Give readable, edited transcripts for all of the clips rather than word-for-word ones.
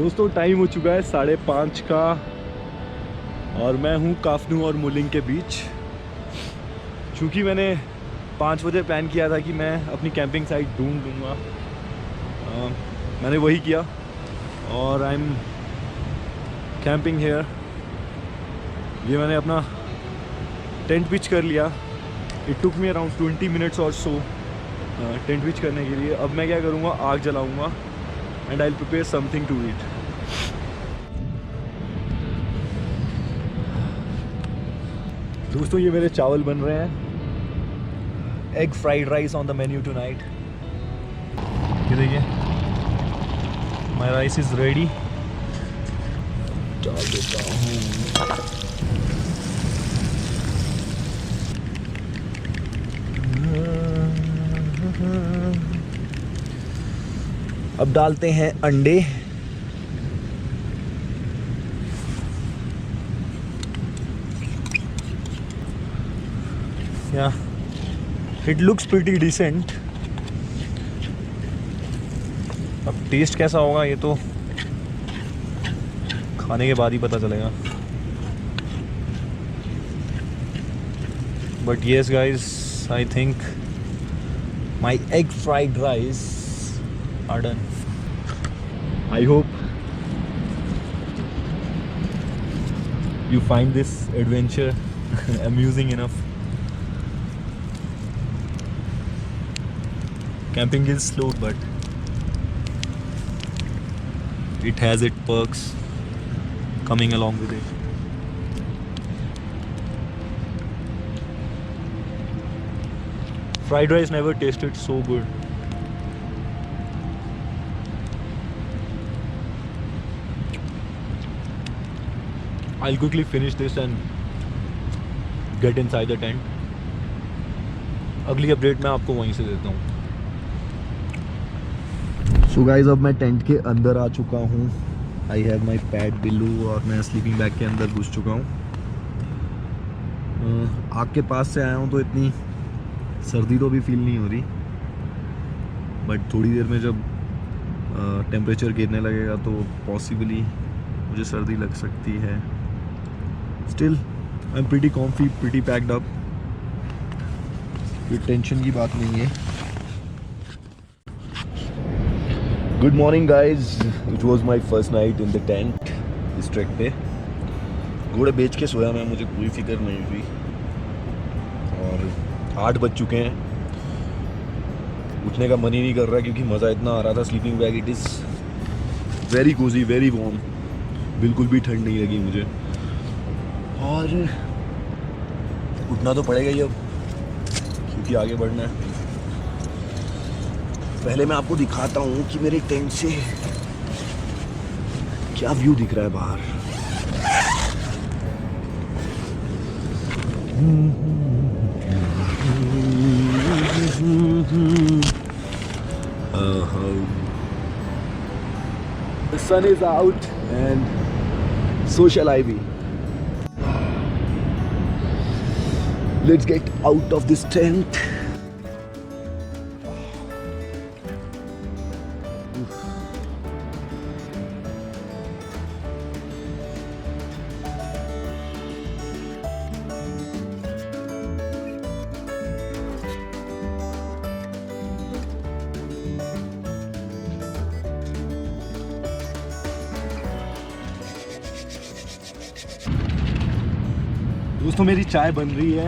दोस्तों टाइम हो चुका है 5:30 का और मैं हूँ काफनू और मुलिंग के बीच। चूँकि मैंने 5 बजे प्लान किया था कि मैं अपनी कैंपिंग साइट ढूंढ लूँगा, मैंने वही किया और आई एम कैंपिंग हेयर। ये मैंने अपना टेंट पिच कर लिया। It took me around 20 minutes और सो टेंट पिच करने के लिए। अब मैं क्या करूँगा, आग जलाऊँगा and I will prepare something to eat. दोस्तों ये मेरे चावल बन रहे हैं। Egg fried rice on the menu tonight. ये देखिए, माय राइस इज रेडी। डाल देता हूँ। अब डालते हैं अंडे। या इट लुक्स प्रीटी डिसेंट। अब टेस्ट कैसा होगा ये तो खाने के बाद ही पता चलेगा। But yes guys, I think my egg fried rice are done. I hope you find this adventure amusing enough. Camping is slow, but it has its perks coming along with it. Fried rice never tasted so good. I'll quickly finish this and get inside the tent. अगली update मैं आपको वहीं से देता हूँ। So guys, अब मैं tent के अंदर आ चुका हूँ। I have my pad Billu और मैं स्लीपिंग बैग के अंदर घुस चुका हूँ। आग के पास से आया हूँ तो इतनी सर्दी तो भी फील नहीं हो रही, बट थोड़ी देर में जब टेम्परेचर गिरने लगेगा तो पॉसिबली मुझे सर्दी लग सकती है। Still I am pretty comfy, pretty packed up. कोई टेंशन की बात नहीं है। Good morning guys, it was my first night in the tent इस ट्रैक पे। घोड़े बेच के सोया मैं, मुझे कोई फिक्र नहीं हुई। और 8 बज चुके हैं। उठने का मन ही नहीं कर रहा क्योंकि मज़ा इतना आ रहा था। Sleeping bag it is very Cozi, very warm. बिल्कुल भी ठंड नहीं लगी मुझे। और उठना तो पड़ेगा ही अब क्योंकि आगे बढ़ना है। पहले मैं आपको दिखाता हूँ कि मेरे टेंट से क्या व्यू दिख रहा है बाहर। The sun is out and so shall I be. Let's get out of this tent. दोस्तों मेरी चाय बन रही है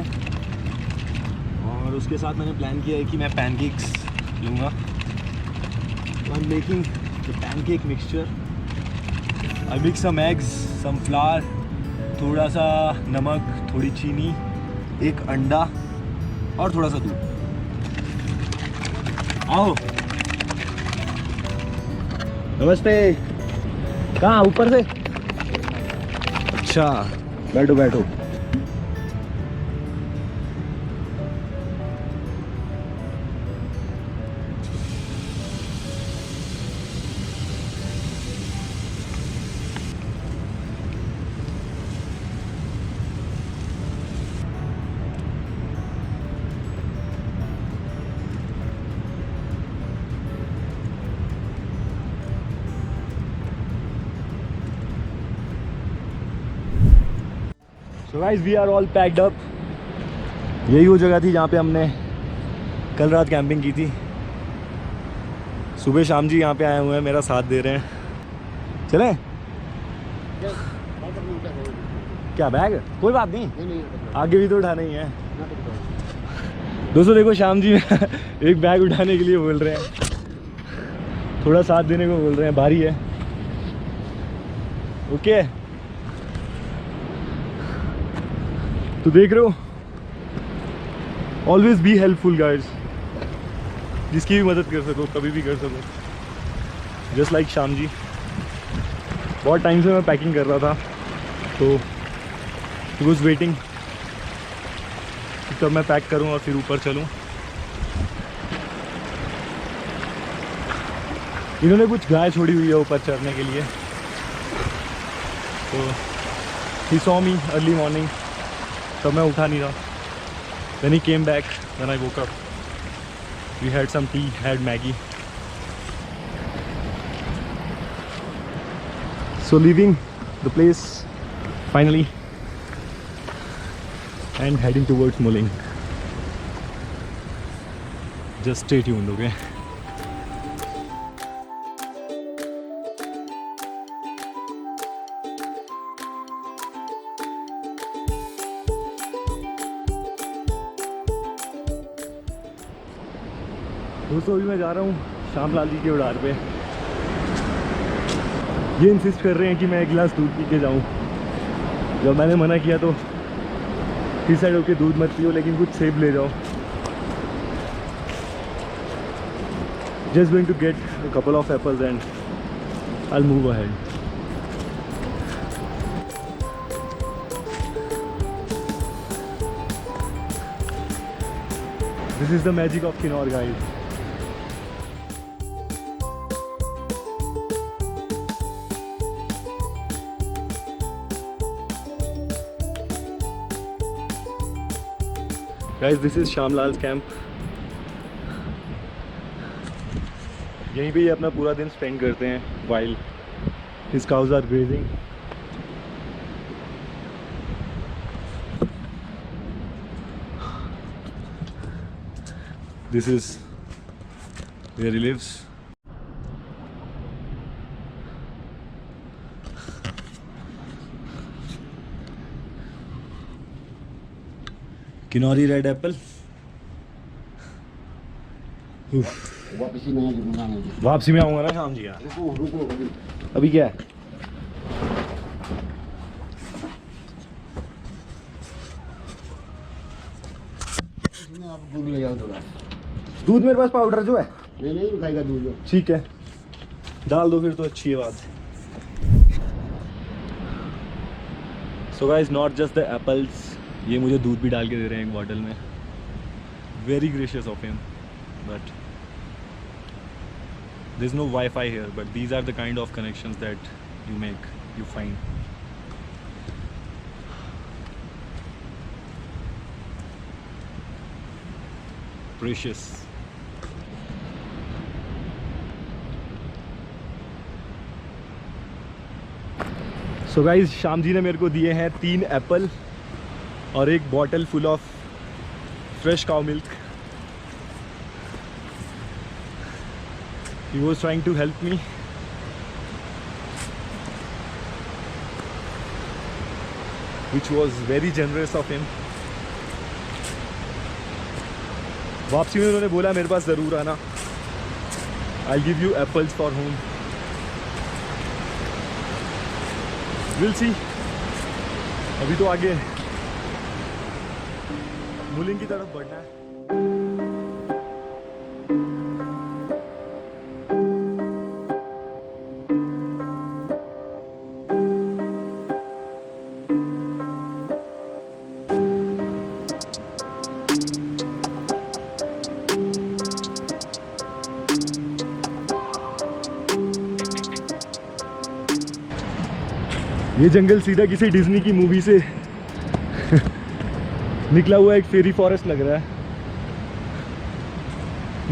और उसके साथ मैंने प्लान किया है कि मैं पैनकेक्स लूँगा। तो I am making the pancake mixture. I mix some eggs, some flour, थोड़ा सा नमक, थोड़ी चीनी, एक अंडा और थोड़ा सा दूध। आओ। नमस्ते। कहाँ? ऊपर से? अच्छा, बैठो बैठो। So guys we are all packed up. यही वो जगह थी जहाँ पे हमने कल रात कैंपिंग की थी। सुबह शाम जी यहाँ पे आए हुए हैं, मेरा साथ दे रहे हैं। चलें? क्या बैग? कोई बात नहीं, आगे भी तो उठाना ही है। दोस्तों देखो श्याम जी एक बैग उठाने के लिए बोल रहे हैं, थोड़ा साथ देने को बोल रहे हैं, भारी है। ओके तो देख रहे हो, ऑलवेज बी हेल्पफुल गाइज। जिसकी भी मदद कर सको, कभी भी कर सको, जस्ट लाइक श्याम जी। बहुत टाइम से मैं पैकिंग कर रहा था, तो ही वॉज वेटिंग तब मैं पैक करूं और फिर ऊपर चलूं। इन्होंने कुछ गाय छोड़ी हुई है ऊपर चढ़ने के लिए, तो he saw me early morning, तब मैं उठा नहीं रहा। Then he came back when I woke up. We had some tea, had Maggie. So leaving the place finally and heading towards Muling. Just stay tuned, okay? दोस्तों अभी मैं जा रहा हूँ श्यामलाल जी के उड़ार पे। ये इंसिस्ट कर रहे हैं कि मैं एक गिलास दूध पी के जाऊँ। जब मैंने मना किया तो ही सेड ओके दूध मत पियो, लेकिन कुछ सेब ले जाओ। Just going to get a couple of apples and I will move ahead. This is the magic of Kinnaur guys. Guys, this is Shyamlal camp. यहीं पे ही अपना पूरा दिन स्पेंड करते हैं while his cows are grazing. This is where he lives. Kinnauri red Apple. वापसी में आऊँगा ना शाम जी यार। अभी क्या है? दूध ले जाओ थोड़ा। दूध मेरे पास पाउडर जो है। नहीं खाएगा दूध। ठीक है, डाल दो फिर तो अच्छी है बात। So guys not just the apples, ये मुझे दूध भी डाल के दे रहे हैं एक बॉटल में। Very gracious of him, but there is no wifi here, but these are the kind of connections that you make, you find. Precious. So guys Shyam ji ने मेरे को दिए हैं 3 एप्पल और एक bottle full of fresh cow milk. He was trying to help me. Which was very generous of him. वापसी में उन्होंने बोला मेरे पास ज़रूर आना, I give you apples for home. Will see. अभी तो आगे मुलिंग की तरफ बढ़ना है। ये जंगल सीधा किसी डिज्नी की मूवी से निकला हुआ एक फेरी फॉरेस्ट लग रहा है।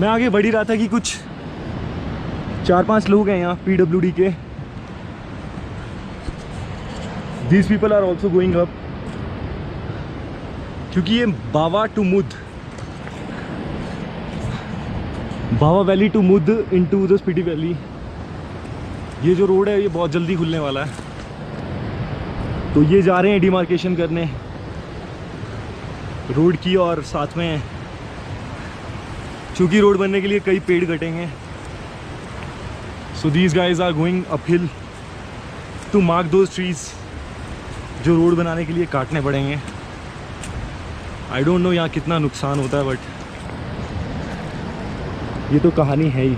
मैं आगे बढ़ ही रहा था कि कुछ 4-5 लोग हैं यहाँ PWD के। These people are also going up क्योंकि ये बावा वैली टू मुद इनटू द स्पीति वैली, ये जो रोड है ये बहुत जल्दी खुलने वाला है। तो ये जा रहे हैं डिमार्केशन करने रोड की, और साथ में चूंकि रोड बनने के लिए कई पेड़ कटेंगे, so these guys are going uphill to mark those trees जो रोड बनाने के लिए काटने पड़ेंगे। आई डोंट नो यहाँ कितना नुकसान होता है, बट ये तो कहानी है ही।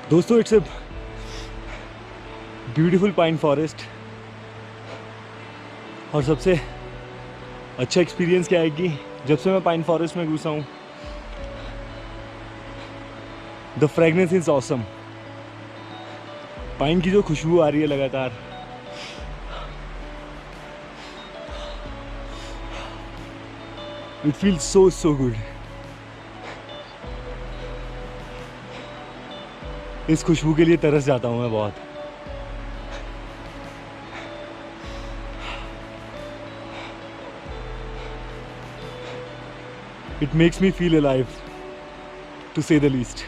दोस्तों, it's a beautiful pine forest, और सबसे अच्छा एक्सपीरियंस क्या है कि जब से मैं पाइन फॉरेस्ट में घुसा हूँ, the fragrance is awesome. Pine की जो खुशबू आ रही है लगातार, इट फील्स सो गुड। इस खुशबू के लिए तरस जाता हूँ मैं बहुत। It makes me feel alive to say the least.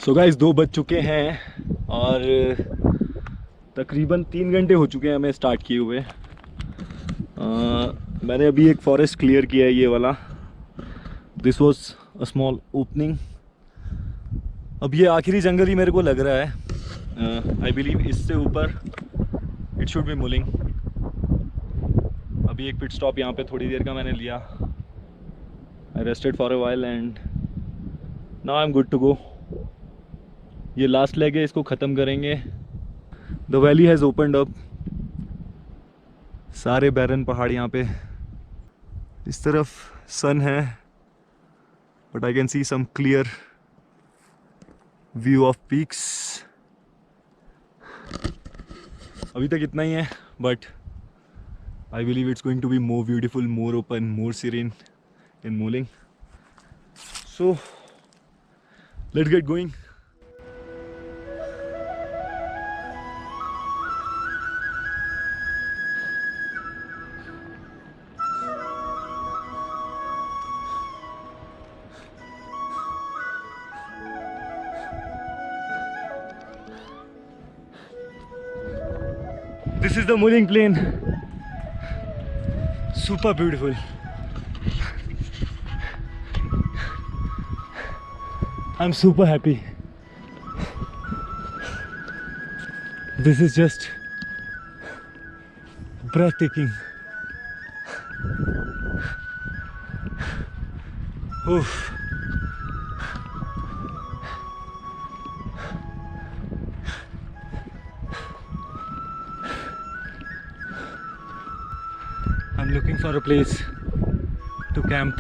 So guys, 2 बज चुके हैं और तकरीबन 3 घंटे हो चुके हैं हमें स्टार्ट किए हुए। मैंने अभी एक फॉरेस्ट क्लियर किया है, ये वाला। This was a small opening. अब ये आखिरी जंगल ही मेरे को लग रहा है। आई बिलीव इससे ऊपर इट शुड बी मूलिंग। अभी एक पिट स्टॉप यहाँ पे थोड़ी देर का मैंने लिया। I rested for a while and now I am good to go. ये लास्ट लेग है, इसको ख़त्म करेंगे। The valley has opened up. सारे बैरन पहाड़ यहाँ पे। इस तरफ सन है, but I can see some clear view of peaks. अभी तक इतना ही है, but I believe it's going to be more beautiful, more open, more serene in Mooling. So let's get going. This is the Muling Plain. Super beautiful. I'm super happy. This is just breathtaking. Oof. I'm looking for a place to camp.